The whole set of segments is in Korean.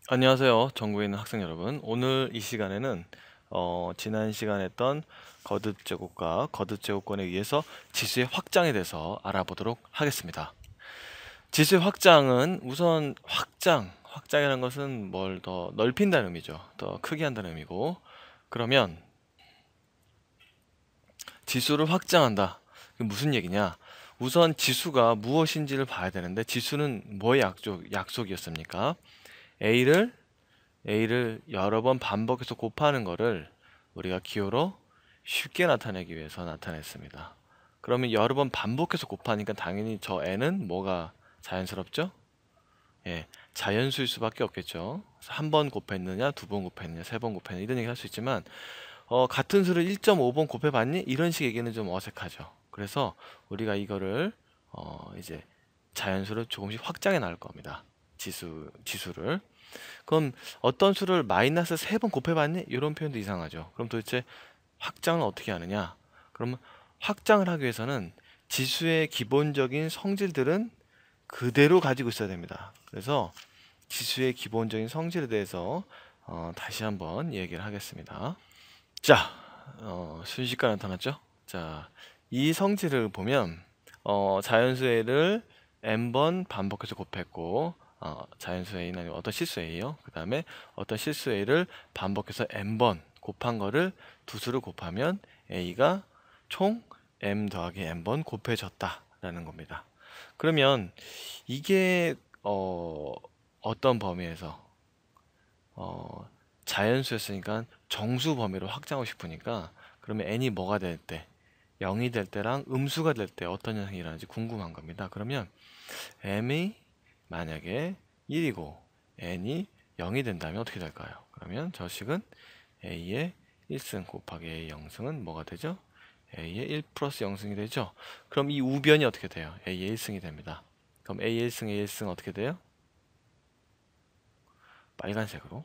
안녕하세요. 전국에 있는 학생 여러분. 오늘 이 시간에는 지난 시간에 했던 거듭 제곱과 거듭 제곱권에 의해서 지수의 확장에 대해서 알아보도록 하겠습니다. 지수의 확장은 우선 확장이라는 것은 뭘 더 넓힌다는 의미죠. 더 크게 한다는 의미고, 그러면 지수를 확장한다. 그게 무슨 얘기냐? 우선 지수가 무엇인지를 봐야 되는데, 지수는 뭐의 약속이었습니까? A를 여러 번 반복해서 곱하는 거를 우리가 기호로 쉽게 나타내기 위해서 나타냈습니다. 그러면 여러 번 반복해서 곱하니까 당연히 저 n은 뭐가 자연스럽죠? 예, 자연수일 수밖에 없겠죠. 한 번 곱했느냐, 두 번 곱했느냐, 세 번 곱했느냐 이런 얘기 할 수 있지만 같은 수를 1.5번 곱해봤니? 이런 식 얘기는 좀 어색하죠. 그래서 우리가 이거를 이제 자연수를 조금씩 확장해 나갈 겁니다. 지수를. 그럼 어떤 수를 마이너스 3번 곱해봤니? 이런 표현도 이상하죠. 그럼 도대체 확장을 어떻게 하느냐? 그러면 확장을 하기 위해서는 지수의 기본적인 성질들은 그대로 가지고 있어야 됩니다. 그래서 지수의 기본적인 성질에 대해서 다시 한번 얘기를 하겠습니다. 자, 순식간에 나타났죠? 자, 이 성질을 보면 자연수 A를 n번 반복해서 곱했고 자연수 A는 아니고 어떤 실수 A요. 그 다음에 어떤 실수 A를 반복해서 n번 곱한 거를 두 수를 곱하면 A가 총 m 더하기 n번 곱해졌다 라는 겁니다. 그러면 이게 어떤 범위에서 자연수였으니까 정수 범위로 확장하고 싶으니까, 그러면 n이 뭐가 될 때, 0이 될 때랑 음수가 될 때 어떤 현상이 일어나는지 궁금한 겁니다. 그러면 m이 만약에 1이고 n이 0이 된다면 어떻게 될까요? 그러면 저 식은 a의 1승 곱하기 a의 0승은 뭐가 되죠? a의 1 플러스 0승이 되죠. 그럼 이 우변이 어떻게 돼요? a의 1승이 됩니다. 그럼 a의 1승, a의 1승 어떻게 돼요? 빨간색으로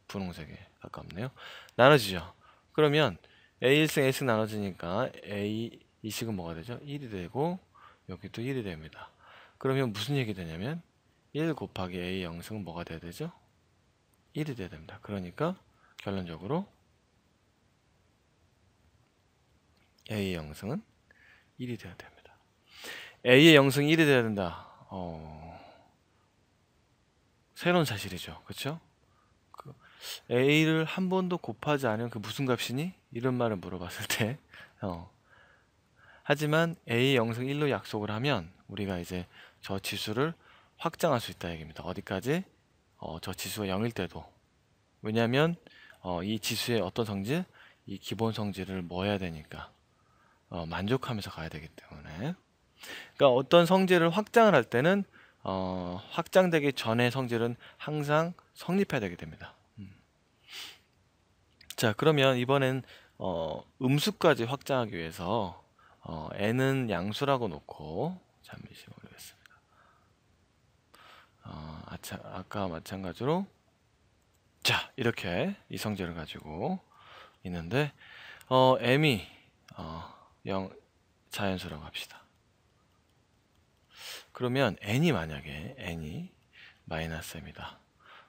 분홍색에 가깝네요. 나눠지죠. 그러면 A1승, A승 나눠지니까 A 이 식은 뭐가 되죠? 1이 되고 여기도 1이 됩니다. 그러면 무슨 얘기 되냐면 1 곱하기 A 0승은 뭐가 돼야 되죠? 1이 돼야 됩니다. 그러니까 결론적으로 A의 0승은 1이 돼야 됩니다. A의 0승 1이 돼야 된다. 새로운 사실이죠. 그렇죠? A를 한 번도 곱하지 않으면 그 무슨 값이니? 이런 말을 물어봤을 때 하지만 A 0승 1로 약속을 하면 우리가 이제 저 지수를 확장할 수 있다 얘기입니다. 어디까지? 저 지수가 0일 때도. 왜냐하면 이 지수의 어떤 성질? 이 기본 성질을 뭐 해야 되니까 만족하면서 가야 되기 때문에. 그러니까 어떤 성질을 확장을 할 때는 확장되기 전의 성질은 항상 성립해야 되게 됩니다. 자, 그러면 이번엔 음수까지 확장하기 위해서 n은 양수라고 놓고, 잠시 모르겠습니다. 아까 마찬가지로 자, 이렇게 이 성질을 가지고 있는데 m이 0 자연수라고 합시다. 그러면 n이 만약에 n이 마이너스 m이다.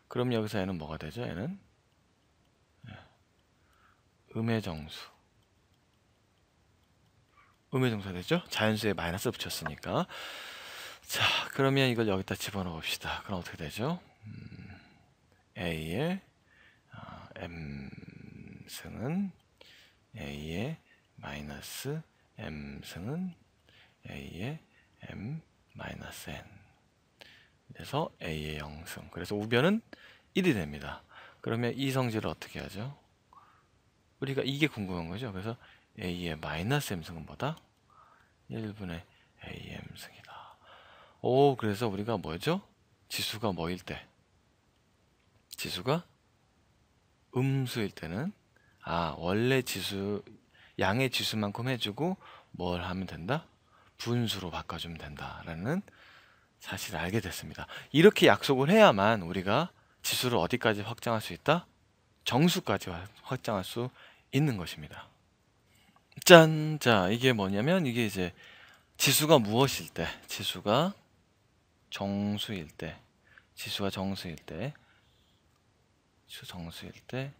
그럼 여기서 n은 뭐가 되죠? n은 음의 정수가 되죠? 자연수에 마이너스 붙였으니까. 자, 그러면 이걸 여기다 집어넣어 봅시다. 그럼 어떻게 되죠? A의 M승은 A의 마이너스 M승은 A의 M 마이너스 N. 그래서 A의 0승. 그래서 우변은 1이 됩니다. 그러면 이 성질을 어떻게 하죠? 우리가 이게 궁금한 거죠. 그래서 A의 마이너스 M승은 뭐다? 1분의 A M승이다. 오, 그래서 우리가 뭐죠? 지수가 뭐일 때? 지수가 음수일 때는 원래 지수 양의 지수만큼 해주고 뭘 하면 된다? 분수로 바꿔주면 된다라는 사실을 알게 됐습니다. 이렇게 약속을 해야만 우리가 지수를 어디까지 확장할 수 있다? 정수까지 확장할 수 있는 것입니다. 짠! 자, 이게 뭐냐면 이게 이제 지수가 무엇일 때, 지수가 정수일 때, 지수가 정수일 때, 지수 정수일 때,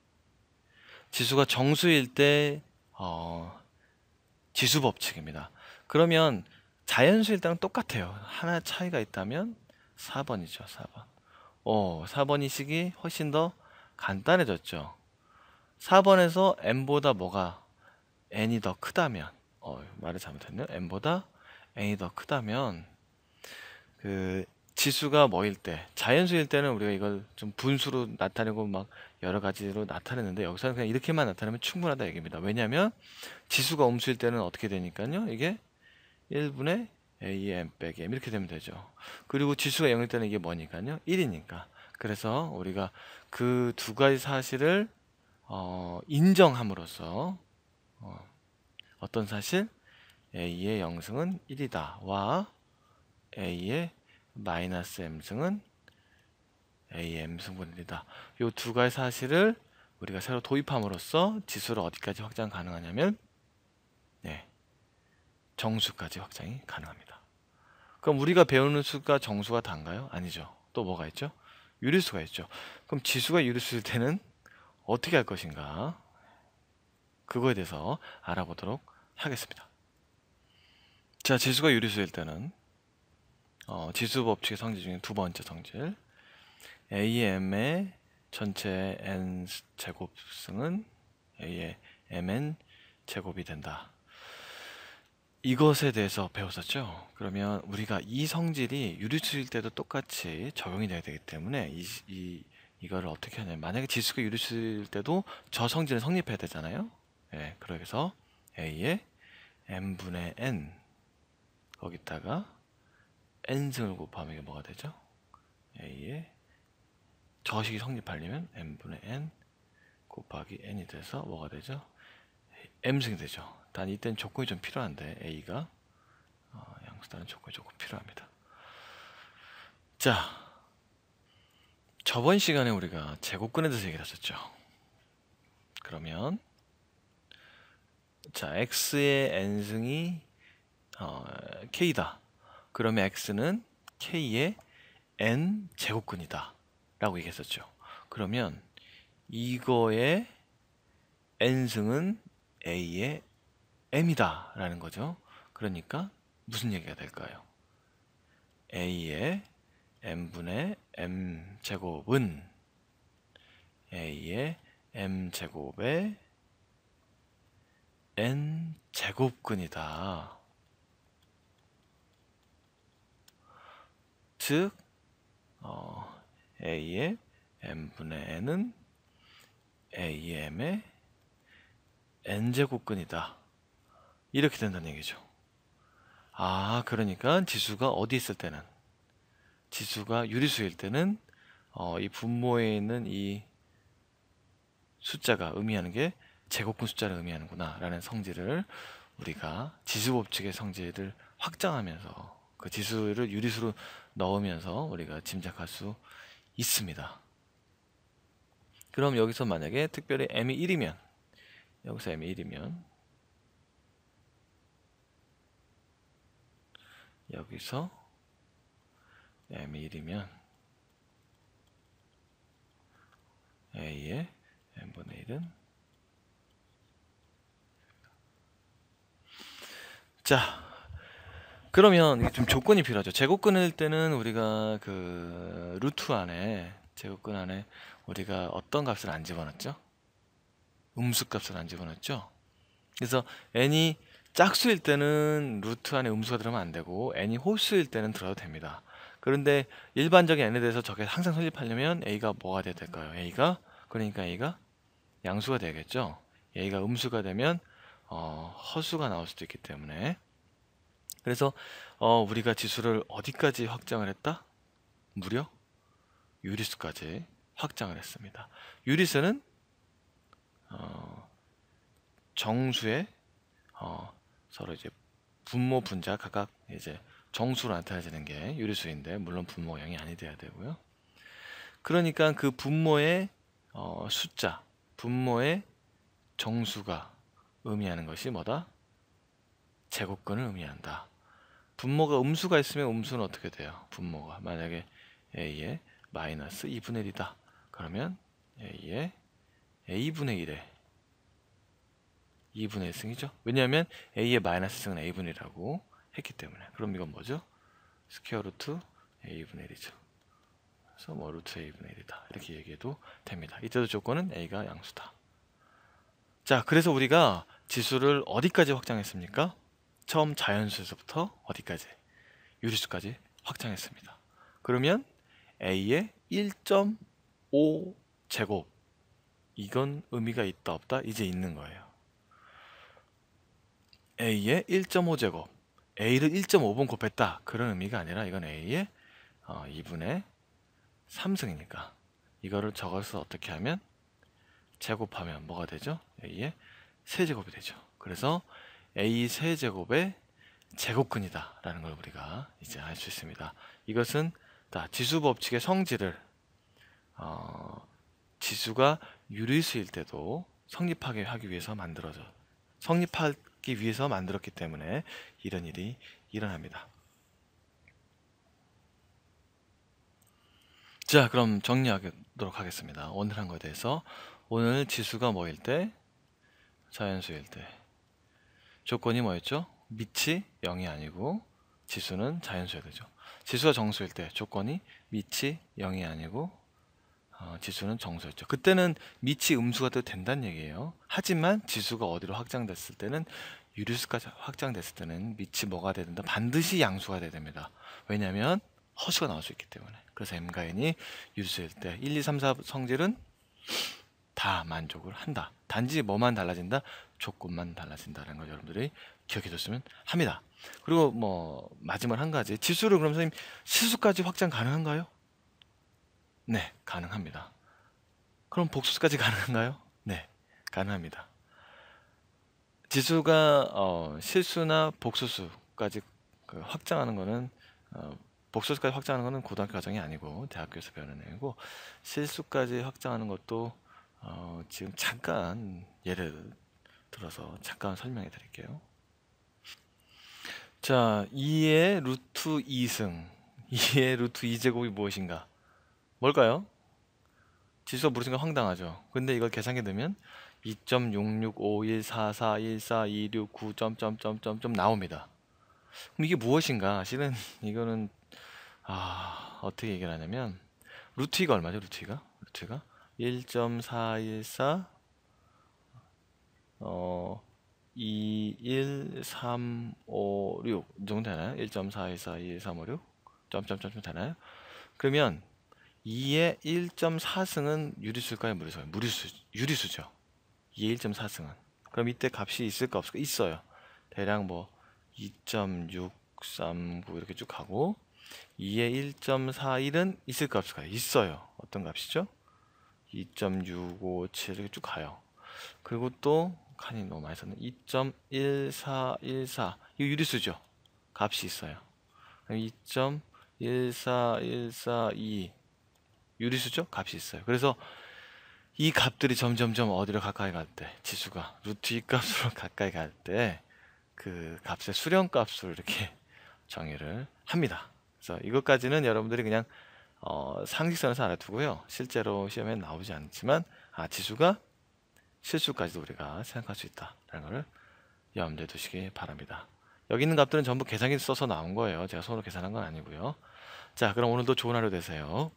지수가 정수일 때, 지수 법칙입니다. 그러면 자연수일 때랑 똑같아요. 하나 차이가 있다면 4번이죠, 4번. 4번이식이 훨씬 더 간단해졌죠. 4번에서 n보다 뭐가 n이 더 크다면, 말을 잘못했네요. n보다 n이 더 크다면, 그 지수가 뭐일 때, 자연수일 때는 우리가 이걸 좀 분수로 나타내고 막 여러 가지로 나타내는데, 여기서는 그냥 이렇게만 나타내면 충분하다 얘기입니다. 왜냐하면 지수가 음수일 때는 어떻게 되니까요, 이게 1분의 AN 빼기 M 이렇게 되면 되죠. 그리고 지수가 0일 때는 이게 뭐니까요, 1이니까. 그래서 우리가 그 두 가지 사실을 인정함으로써 어떤 사실? A의 0승은 1이다 와 A의 마이너스 M승은 A의 M승분 1이다. 이 두 가지 사실을 우리가 새로 도입함으로써 지수를 어디까지 확장 가능하냐면 정수까지 확장이 가능합니다. 그럼 우리가 배우는 수가 정수가 단가요? 아니죠. 또 뭐가 있죠? 유리수가 있죠. 그럼 지수가 유리수일 때는 어떻게 할 것인가? 그거에 대해서 알아보도록 하겠습니다. 자, 지수가 유리수일 때는 지수 법칙의 성질 중에 두 번째 성질, AM의 전체 n 제곱승은 A의 mn 제곱이 된다. 이것에 대해서 배웠었죠. 그러면 우리가 이 성질이 유리수일 때도 똑같이 적용이 돼야 되기 때문에 이거를 어떻게 하냐면, 만약에 지수가 유리수일 때도 저 성질은 성립해야 되잖아요. 그래서 A의 n분의 n 거기다가 n승을 곱하면 이게 뭐가 되죠? A의 저식이 성립하려면 n분의 n 곱하기 n이 돼서 뭐가 되죠? m승이 되죠. 단 이때는 조건이 좀 필요한데, A가 양수다는 조건이 조금 필요합니다. 자, 저번 시간에 우리가 제곱근에 대해서 얘기를 했었죠. 그러면 자, x의 n승이 k다. 그러면 x는 k의 n 제곱근이다 라고 얘기했었죠. 그러면 이거의 n승은 a의 m이다 라는 거죠. 그러니까 무슨 얘기가 될까요? a의 m분의 m제곱은 a의 m제곱의 n제곱근이다. 즉 a의 m분의 n은 a의 m의 n제곱근이다. 이렇게 된다는 얘기죠. 그러니까 지수가 어디 있을 때는, 지수가 유리수일 때는 이 분모에 있는 이 숫자가 의미하는 게 제곱근 숫자를 의미하는구나 라는 성질을 우리가 지수법칙의 성질을 확장하면서 그 지수를 유리수로 넣으면서 우리가 짐작할 수 있습니다. 그럼 여기서 만약에 특별히 m이 1이면, 여기서 m이 1이면 여기서 m이 1이면 a의 n분의 1은, 자, 그러면 이게 좀 조건이 필요하죠. 제곱근일 때는 우리가 그 루트 안에, 제곱근 안에 우리가 어떤 값을 안 집어넣었죠? 음수 값을 안 집어넣었죠? 그래서 n이 짝수일 때는 루트 안에 음수가 들어가면 안 되고, n이 홀수일 때는 들어도 됩니다. 그런데 일반적인 n에 대해서 저게 항상 성립하려면 a가 뭐가 돼야 될까요? 그러니까 a가 양수가 되겠죠. a가 음수가 되면 허수가 나올 수도 있기 때문에, 그래서 우리가 지수를 어디까지 확장을 했다? 무려 유리수까지 확장을 했습니다. 유리수는 정수의 서로 이제 분모 분자 각각 이제 정수로 나타내지는 게 유리수인데, 물론 분모가 0이 아니 돼야 되고요. 그러니까 그 분모의 숫자, 분모의 정수가 의미하는 것이 뭐다? 제곱근을 의미한다. 분모가 음수가 있으면 음수는 어떻게 돼요? 분모가 만약에 a의 마이너스 2분의 1이다. 그러면 a의 a분의 1에 2분의 1승이죠. 왜냐하면 a의 마이너스 승은 a분의 1이라고 했기 때문에. 그럼 이건 뭐죠? 스퀘어 루트 a분의 1이죠. 그래서 뭐 루트 a분의 1이다. 이렇게 얘기해도 됩니다. 이때도 조건은 a가 양수다. 자, 그래서 우리가 지수를 어디까지 확장했습니까? 처음 자연수에서부터 어디까지? 유리수까지 확장했습니다. 그러면 a의 1.5 제곱, 이건 의미가 있다 없다? 이제 있는 거예요. a의 1.5 제곱, a를 1.5번 곱했다, 그런 의미가 아니라 이건 a의 2분의 3승이니까 이거를 적어서 어떻게 하면 제곱하면 뭐가 되죠? a의 세제곱이 되죠. 그래서 a 세제곱의 제곱근이다 라는 걸 우리가 이제 알 수 있습니다. 이것은 지수 법칙의 성질을 지수가 유리수일 때도 성립하게 하기 위해서 성립하기 위해서 만들었기 때문에 이런 일이 일어납니다. 자, 그럼 정리하도록 하겠습니다. 오늘 한 거에 대해서. 오늘 지수가 뭐일 때? 자연수일 때. 조건이 뭐였죠? 밑이 0이 아니고 지수는 자연수여야 되죠. 지수가 정수일 때 조건이 밑이 0이 아니고 지수는 정수였죠. 그때는 밑이 음수가 돼도 된다는 얘기예요. 하지만 지수가 어디로 확장됐을 때는, 유리수까지 확장됐을 때는 밑이 뭐가 돼야 된다? 반드시 양수가 돼야 됩니다. 왜냐하면 허수가 나올 수 있기 때문에. 그래서 m과 n이 유리수일 때 1, 2, 3, 4 성질은 다 만족을 한다. 단지 뭐만 달라진다? 조건만 달라진다는 걸 여러분들이 기억해 줬으면 합니다. 그리고 뭐 마지막 한 가지, 지수를 그럼 선생님 실수까지 확장 가능한가요? 네, 가능합니다. 그럼 복수까지 가능한가요? 네, 가능합니다. 지수가 실수나 복수수까지 확장하는 거는 복수수까지 확장하는 거는 고등학교 과정이 아니고 대학교에서 배우는 내용이고, 실수까지 확장하는 것도 지금 잠깐 예를 들어서 잠깐 설명해 드릴게요. 자, 2의 루트 2승, 2의 루트 2제곱이 무엇인가? 뭘까요? 지수가 무엇인가 황당하죠. 근데 이걸 계산해 넣으면 2.6651441426 9 나옵니다. 그럼 이게 무엇인가? 실은 이거는 어떻게 얘기를 하냐면, 루트 2가 얼마죠? 루트 2가 1.414 21356 이 정도 되나요? 1.414 21356 점점점 되나요? 그러면 2의 1.4승은 유리수일까요? 무리수일까요? 유리수죠. 2의 1.4승은. 그럼 이때 값이 있을까 없을까? 있어요. 대략 뭐 2.639 이렇게 쭉 가고, 2의 1.41은 있을까 없을까요? 있어요. 어떤 값이죠? 2.657 이렇게 쭉 가요. 그리고 또 칸이 너무 많이 썼네. 2.1414 이거 유리수죠. 값이 있어요. 2.14142 유리수죠. 값이 있어요. 그래서 이 값들이 점점점 어디로 가까이 갈 때, 지수가 루트 2 값으로 가까이 갈 때 그 값의 수렴값으로 이렇게 정의를 합니다. 그래서 이것까지는 여러분들이 그냥 상식선에서 알아두고요. 실제로 시험에 나오지 않지만 지수가 실수까지도 우리가 생각할 수 있다라는 것을 염두에 두시기 바랍니다. 여기 있는 값들은 전부 계산기 써서 나온 거예요. 제가 손으로 계산한 건 아니고요. 자, 그럼 오늘도 좋은 하루 되세요.